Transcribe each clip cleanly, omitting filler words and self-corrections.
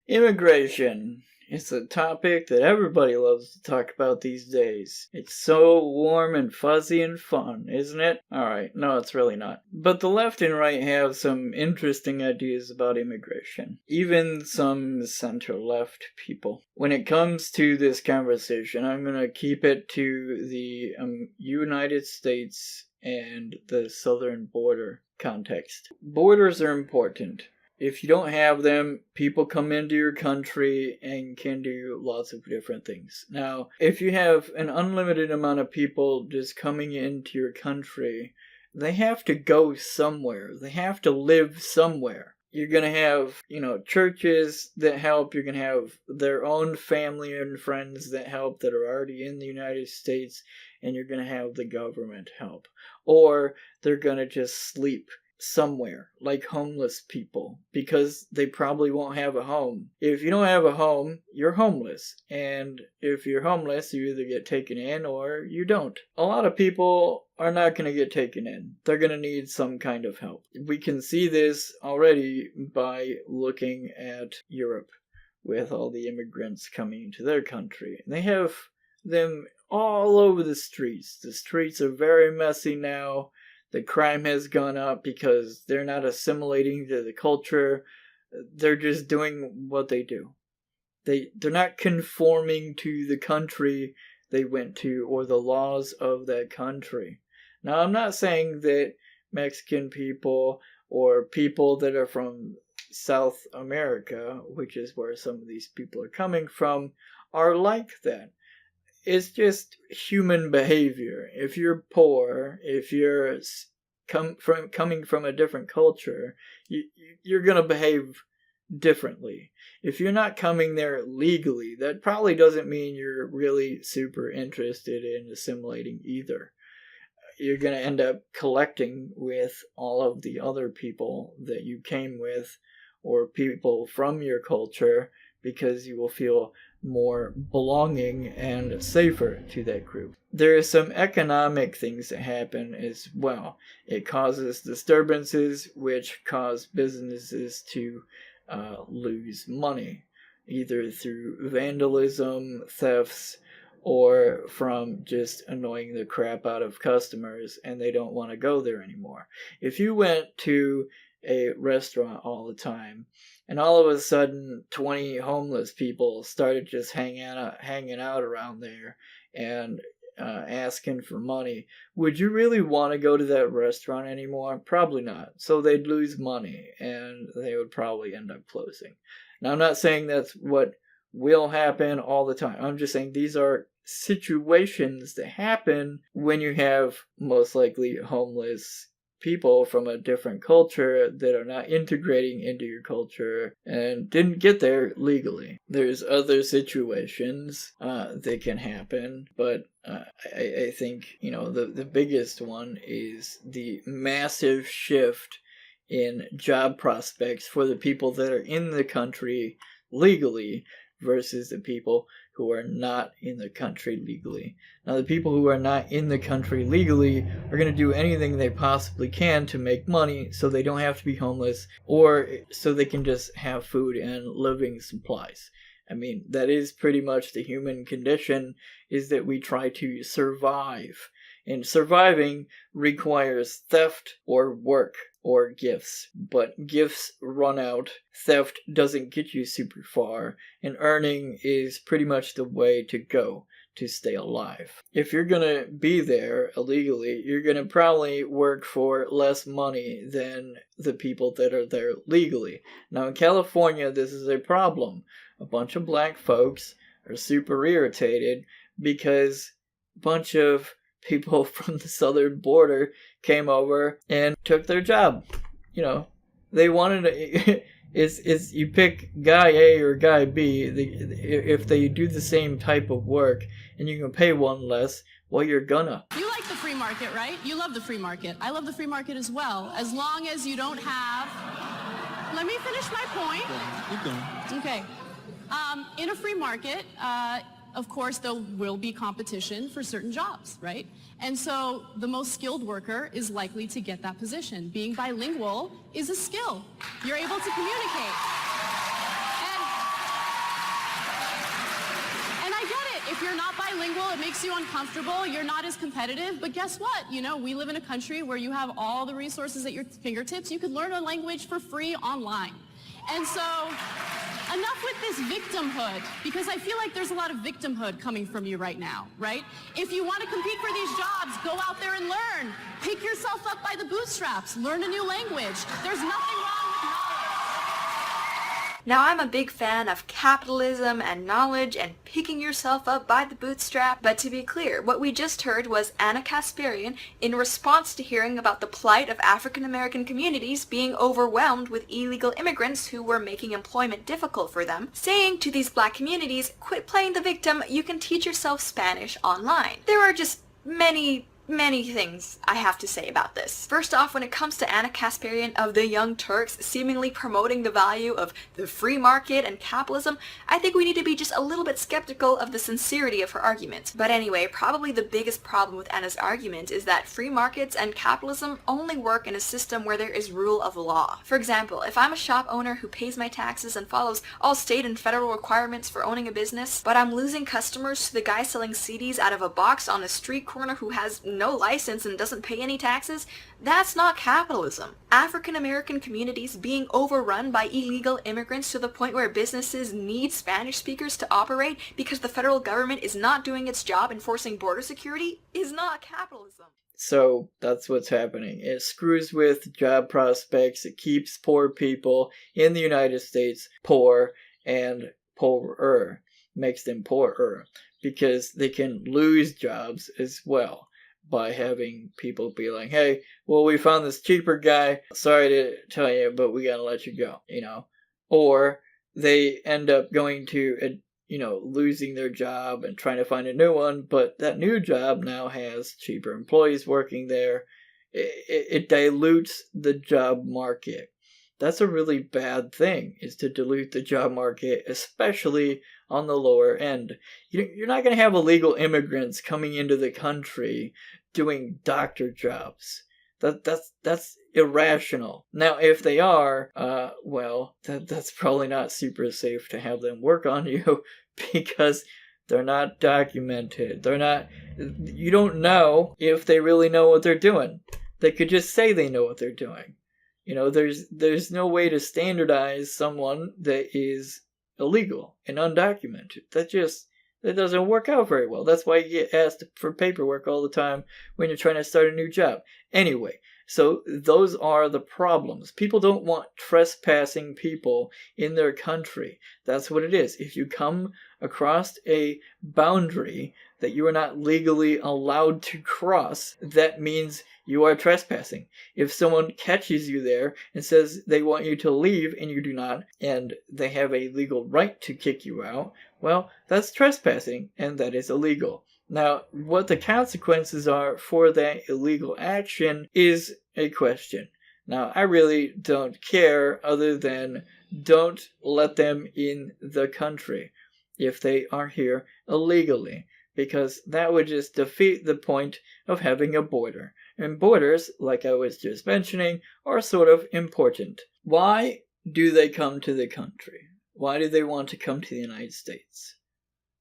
Immigration. It's a topic that everybody loves to talk about these days. It's so warm and fuzzy and fun, isn't it? Alright, no, it's really not. But the left and right have some interesting ideas about immigration. Even some center-left people. When it comes to this conversation, I'm gonna keep it to the United States and the southern border context. Borders are important. If you don't have them, people come into your country and can do lots of different things. Now, if you have an unlimited amount of people just coming into your country, they have to go somewhere. They have to live somewhere. You're going to have, churches that help. You're going to have their own family and friends that help that are already in the United States, and you're going to have the government help. Or they're going to just sleep somewhere, like homeless people, because they probably won't have a home. If you don't have a home, you're homeless. And if you're homeless, you either get taken in or you don't. A lot of people are not going to get taken in. They're going to need some kind of help. We can see this already by looking at Europe with all the immigrants coming into their country. They have them all over the streets. The streets are very messy now. The crime has gone up because they're not assimilating to the culture. They're just doing what they do. They're not conforming to the country they went to or the laws of that country. Now, I'm not saying that Mexican people or people that are from South America, which is where some of these people are coming from, are like that. It's just human behavior. If you're poor, if you're coming from a different culture, you're going to behave differently. If you're not coming there legally, that probably doesn't mean you're really super interested in assimilating either. You're going to end up collecting with all of the other people that you came with or people from your culture because you will feel more belonging and safer to that group. There are some economic things that happen as well. It causes disturbances which cause businesses to lose money, either through vandalism, thefts, or from just annoying the crap out of customers and they don't want to go there anymore. If you went to a restaurant all the time and all of a sudden 20 homeless people started just hanging out around there and asking for money, would you really want to go to that restaurant anymore? Probably not. So they'd lose money and they would probably end up closing. Now, I'm not saying that's what will happen all the time. I'm just saying these are situations that happen when you have most likely homeless people from a different culture that are not integrating into your culture and didn't get there legally. There's other situations that can happen, but I think, the biggest one is the massive shift in job prospects for the people that are in the country legally versus the people who are not in the country legally. Now, the people who are not in the country legally are going to do anything they possibly can to make money so they don't have to be homeless or so they can just have food and living supplies. I mean, that is pretty much the human condition, is that we try to survive. And surviving requires theft or work or gifts. But gifts run out, theft doesn't get you super far, and earning is pretty much the way to go to stay alive. If you're gonna be there illegally, you're gonna probably work for less money than the people that are there legally. Now in California, this is a problem. A bunch of black folks are super irritated because a bunch of people from the southern border came over and took their job. They wanted to... It's you pick guy A or guy B. If they do the same type of work and you can pay one less, well, you're gonna. You like the free market, right? You love the free market. I love the free market as well, as long as you don't have... Let me finish my point. Keep going. Okay. In a free market, of course, there will be competition for certain jobs, right? And so the most skilled worker is likely to get that position. Being bilingual is a skill. You're able to communicate. And uncomfortable. It makes you uncomfortable. You're not as competitive. But guess what? You know, we live in a country where you have all the resources at your fingertips. You could learn a language for free online. And so, enough with this victimhood, because I feel like there's a lot of victimhood coming from you right now, right? If you want to compete for these jobs, go out there and learn. Pick yourself up by the bootstraps. Learn a new language. There's nothing wrong with knowledge. Now, I'm a big fan of capitalism and knowledge and picking yourself up by the bootstrap, but to be clear, what we just heard was Anna Kasparian in response to hearing about the plight of African American communities being overwhelmed with illegal immigrants who were making employment difficult for them, saying to these black communities, quit playing the victim, you can teach yourself Spanish online. There are just many things I have to say about this. First off, when it comes to Anna Kasparian of the Young Turks seemingly promoting the value of the free market and capitalism, I think we need to be just a little bit skeptical of the sincerity of her argument. But anyway, probably the biggest problem with Anna's argument is that free markets and capitalism only work in a system where there is rule of law. For example, if I'm a shop owner who pays my taxes and follows all state and federal requirements for owning a business, but I'm losing customers to the guy selling CDs out of a box on a street corner who has no license and doesn't pay any taxes, that's not capitalism. African American communities being overrun by illegal immigrants to the point where businesses need Spanish speakers to operate because the federal government is not doing its job enforcing border security is not capitalism. So that's what's happening. It screws with job prospects. It keeps poor people in the United States poor and poorer. Makes them poorer because they can lose jobs as well by having people be like, hey, well, we found this cheaper guy. Sorry to tell you, but we gotta let you go, you know. Or they end up going to, losing their job and trying to find a new one, but that new job now has cheaper employees working there. It dilutes the job market. That's a really bad thing, is to dilute the job market, especially on the lower end. You're not going to have illegal immigrants coming into the country doing doctor jobs. That's irrational. Now, if they are, that's probably not super safe to have them work on you because they're not documented. You don't know if they really know what they're doing. They could just say they know what they're doing. There's no way to standardize someone that is illegal and undocumented. That doesn't work out very well. That's why you get asked for paperwork all the time when you're trying to start a new job. Anyway, so those are the problems. People don't want trespassing people in their country. That's what it is. If you come across a boundary that you are not legally allowed to cross, that means you are trespassing. If someone catches you there and says they want you to leave and you do not, and they have a legal right to kick you out, well, that's trespassing, and that is illegal. Now, what the consequences are for that illegal action is a question. Now, I really don't care other than don't let them in the country if they are here illegally, because that would just defeat the point of having a border. And borders, like I was just mentioning, are sort of important. Why do they come to the country? Why do they want to come to the United States?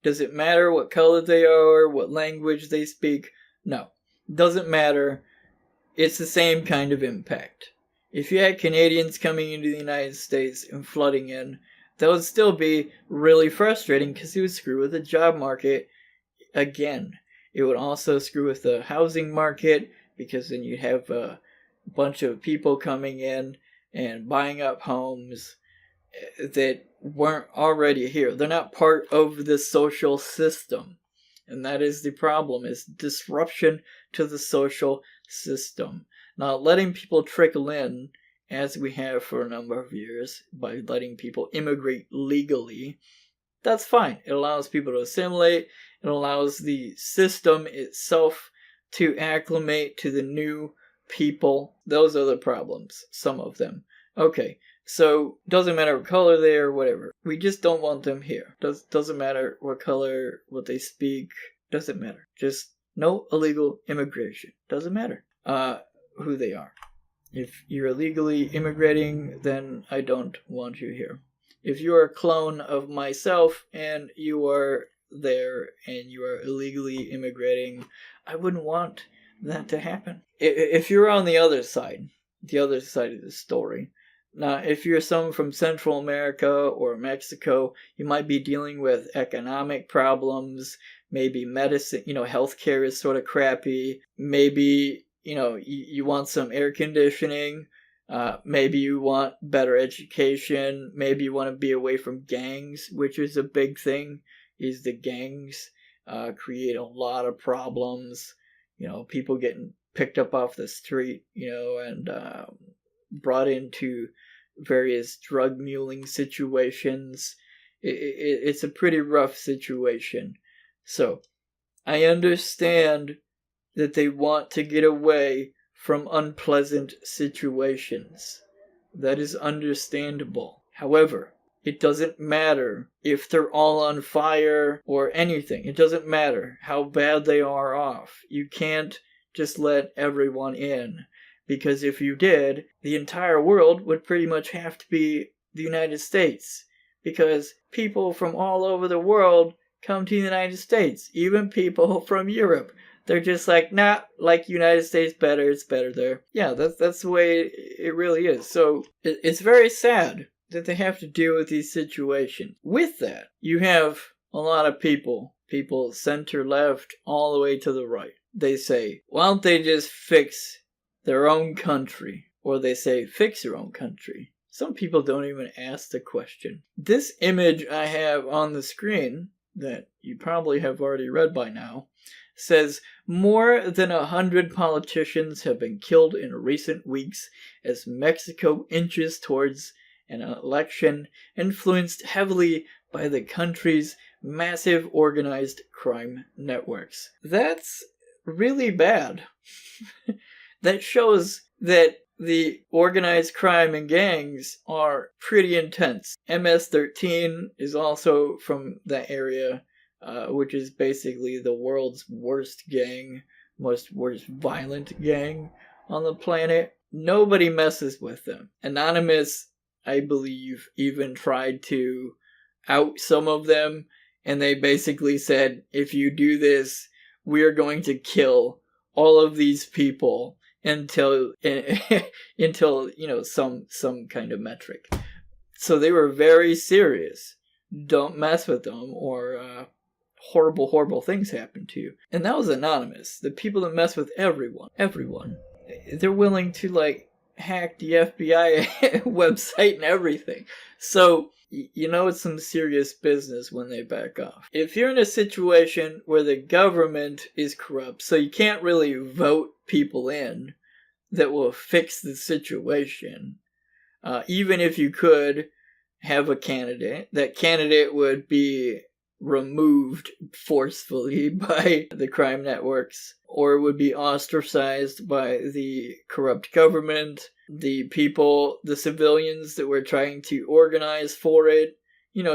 Does it matter what color they are, what language they speak? No. Doesn't matter. It's the same kind of impact. If you had Canadians coming into the United States and flooding in, that would still be really frustrating because it would screw with the job market again. It would also screw with the housing market because then you'd have a bunch of people coming in and buying up homes that weren't already here. They're not part of the social system. And that is the problem, is disruption to the social system. Not letting people trickle in, as we have for a number of years, by letting people immigrate legally. That's fine. It allows people to assimilate. It allows the system itself to acclimate to the new people. Those are the problems, some of them. Okay, so doesn't matter what color they are, whatever. We just don't want them here. Doesn't matter what color, what they speak. Doesn't matter. Just no illegal immigration. Doesn't matter who they are. If you're illegally immigrating, then I don't want you here. If you're a clone of myself and you are there and you are illegally immigrating, I wouldn't want that to happen. If you're on the other side of the story, now if you're someone from Central America or Mexico, you might be dealing with economic problems, maybe medicine, healthcare is sort of crappy, maybe, you want some air conditioning, maybe you want better education, maybe you want to be away from gangs, which is a big thing, is the gangs create a lot of problems, people getting picked up off the street, and brought into various drug muling situations. It's a pretty rough situation. So, I understand that they want to get away from unpleasant situations. That is understandable. However, it doesn't matter if they're all on fire or anything. It doesn't matter how bad they are off. You can't just let everyone in. Because if you did, the entire world would pretty much have to be the United States. Because people from all over the world come to the United States. Even people from Europe. They're just like, nah, like United States better, it's better there. Yeah, that's the way it really is. So it's very sad that they have to deal with these situations. With that, you have a lot of people center left all the way to the right. They say, why don't they just fix their own country? Or they say, fix your own country. Some people don't even ask the question. This image I have on the screen, that you probably have already read by now, says more than 100 politicians have been killed in recent weeks as Mexico inches towards an election influenced heavily by the country's massive organized crime networks. That's really bad. That shows that the organized crime and gangs are pretty intense. MS-13 is also from that area, which is basically the world's worst gang, worst violent gang on the planet. Nobody messes with them. Anonymous, I believe, even tried to out some of them, and they basically said, if you do this, we are going to kill all of these people until some kind of metric. So they were very serious. Don't mess with them, or horrible things happen to you. And that was anonymous. The people that mess with everyone, they're willing to hack the FBI website and everything. So it's some serious business when they back off. If you're in a situation where the government is corrupt, so you can't really vote people in that will fix the situation, even if you could have a candidate, that candidate would be removed forcefully by the crime networks, or would be ostracized by the corrupt government, the people, the civilians that were trying to organize for it,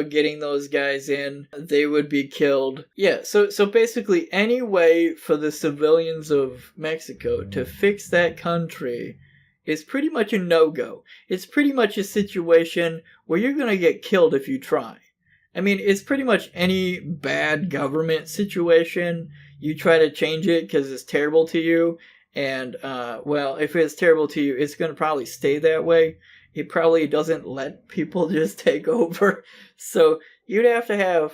getting those guys in, they would be killed. Yeah, so basically any way for the civilians of Mexico to fix that country is pretty much a no-go. It's pretty much a situation where you're going to get killed if you try. I mean, it's pretty much any bad government situation. You try to change it because it's terrible to you. And, if it's terrible to you, it's going to probably stay that way. It probably doesn't let people just take over. So you'd have to have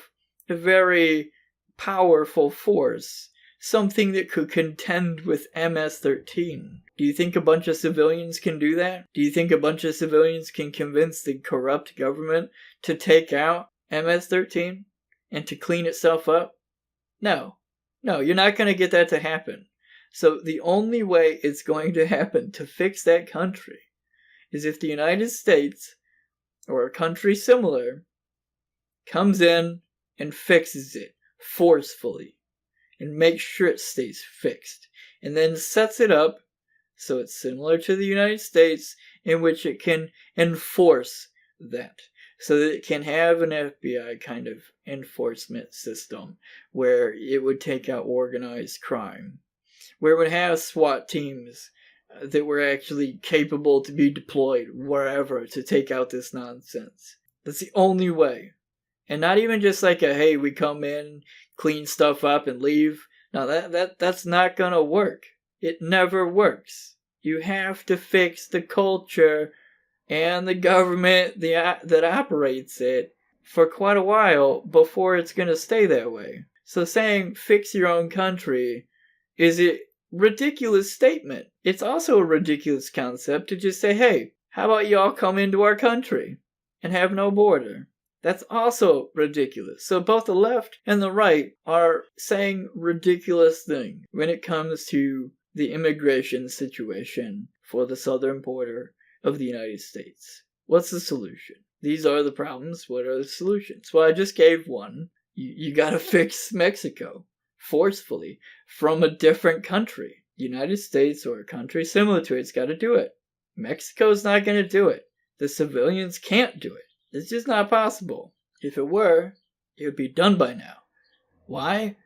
a very powerful force. Something that could contend with MS-13. Do you think a bunch of civilians can do that? Do you think a bunch of civilians can convince the corrupt government to take out MS-13 and to clean itself up? No, you're not going to get that to happen. So the only way it's going to happen to fix that country is if the United States, or a country similar, comes in and fixes it forcefully and makes sure it stays fixed, and then sets it up so it's similar to the United States, in which it can enforce that. So that it can have an FBI kind of enforcement system where it would take out organized crime, where it would have SWAT teams that were actually capable to be deployed wherever to take out this nonsense. That's the only way And not even just like a, hey, we come in, clean stuff up and leave. No, that's not gonna work. It never works. You have to fix the culture and the government that operates it for quite a while before it's gonna stay that way. So saying fix your own country is a ridiculous statement. It's also a ridiculous concept to just say, hey, how about y'all come into our country and have no border? That's also ridiculous. So both the left and the right are saying ridiculous things when it comes to the immigration situation for the southern border of the United States. What's the solution? These are the problems. What are the solutions? Well, I just gave one. You gotta fix Mexico forcefully from a different country. United States or a country similar to it's gotta do it. Mexico's not gonna do it. The civilians can't do it. It's just not possible. If it were, it would be done by now. Why?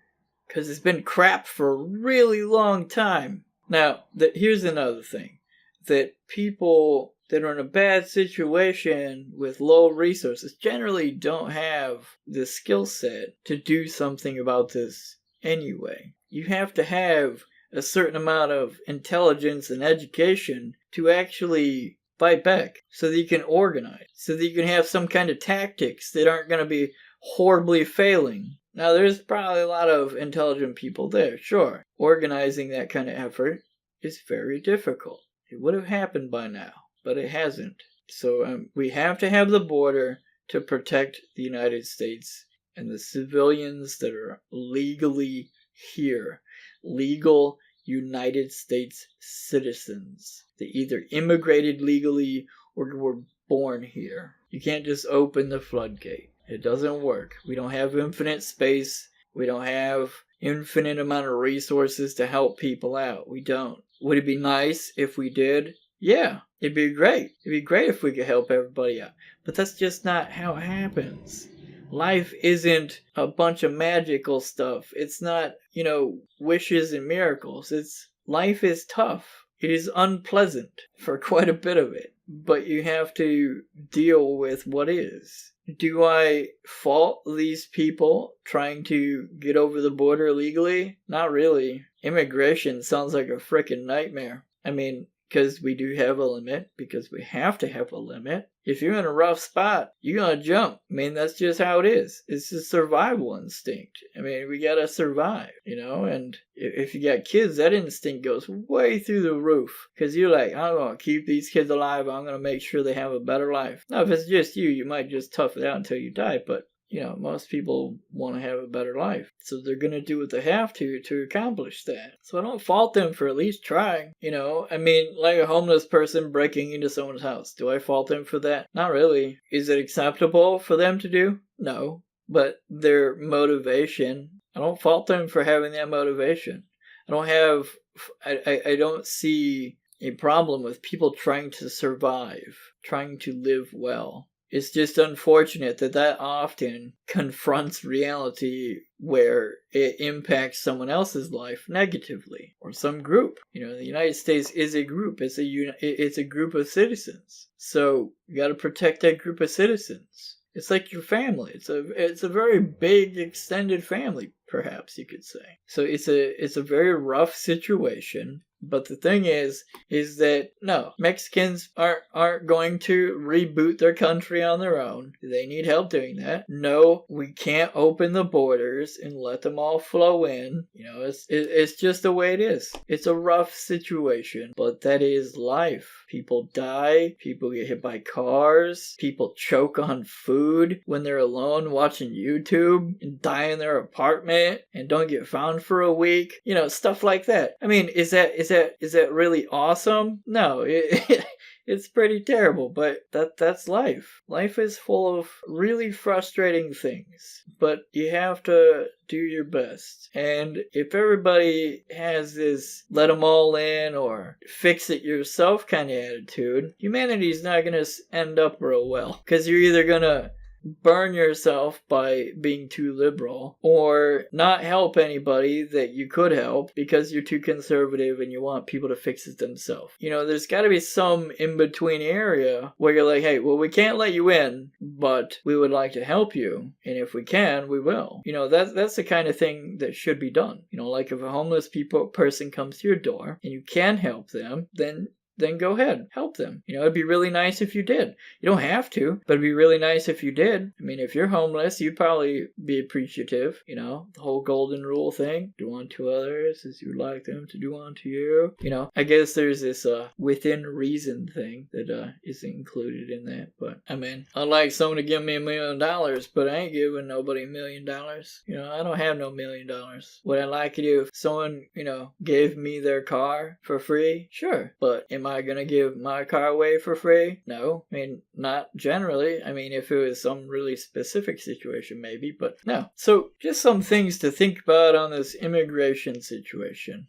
Because it's been crap for a really long time. Now, here's another thing. That people that are in a bad situation with low resources generally don't have the skill set to do something about this anyway. You have to have a certain amount of intelligence and education to actually fight back so that you can organize, so that you can have some kind of tactics that aren't going to be horribly failing. Now, there's probably a lot of intelligent people there, sure. Organizing that kind of effort is very difficult. It would have happened by now, but it hasn't. So we have to have the border to protect the United States and the civilians that are legally here. Legal United States citizens. They either immigrated legally or were born here. You can't just open the floodgate. It doesn't work. We don't have infinite space. We don't have infinite amount of resources to help people out. We don't. Would it be nice if we did? Yeah, it'd be great. It'd be great if we could help everybody out. But that's just not how it happens. Life isn't a bunch of magical stuff. It's not, wishes and miracles. Life is tough. It is unpleasant for quite a bit of it. But you have to deal with what is. Do I fault these people trying to get over the border legally? Not really. Immigration sounds like a frickin' nightmare. Because we do have a limit, because we have to have a limit. If you're in a rough spot, you're gonna jump. That's just how it is. It's a survival instinct. We gotta survive, and if you got kids, that instinct goes way through the roof. Because you're like, I'm gonna keep these kids alive, I'm gonna make sure they have a better life. Now, if it's just you might just tough it out until you die, but most people want to have a better life. So they're going to do what they have to accomplish that. So I don't fault them for at least trying. Like a homeless person breaking into someone's house. Do I fault them for that? Not really. Is it acceptable for them to do? No. But their motivation, I don't fault them for having that motivation. I don't see a problem with people trying to survive, trying to live well. It's just unfortunate that often confronts reality where it impacts someone else's life negatively or some group. The United States is a group. It's a group of citizens. So you got to protect that group of citizens. It's like your family. It's a very big extended family, perhaps you could say. So it's a very rough situation. But the thing is that no, Mexicans aren't going to reboot their country on their own. They need help doing that. No, we can't open the borders and let them all flow in. It's just the way it is. It's a rough situation, but that is life. People die, people get hit by cars, people choke on food when they're alone watching YouTube and die in their apartment and don't get found for a week. Stuff like that. Is that really awesome? No, it's pretty terrible, but that's life. Life is full of really frustrating things, but you have to do your best. And if everybody has this let them all in or fix it yourself kind of attitude, humanity's not going to end up real well. Because you're either going to burn yourself by being too liberal, or not help anybody that you could help because you're too conservative and you want people to fix it themselves. There's got to be some in-between area where you're like, hey, well, we can't let you in, but we would like to help you, and if we can, we will. That's the kind of thing that should be done. Like if a homeless person comes to your door and you can help them, then go ahead, help them. It'd be really nice if you did. You don't have to, but it'd be really nice if you did. I mean, if you're homeless, you'd probably be appreciative, the whole golden rule thing. Do unto others as you would like them to do unto you. I guess there's this within reason thing that isn't included in that. But, I mean, I'd like someone to give me $1 million, but I ain't giving nobody $1 million. I don't have no $1 million. Would I like it if someone, gave me their car for free? Sure. But am I gonna give my car away for free? No. I mean, not generally. I mean, if it was some really specific situation, maybe, but no. So, just some things to think about on this immigration situation.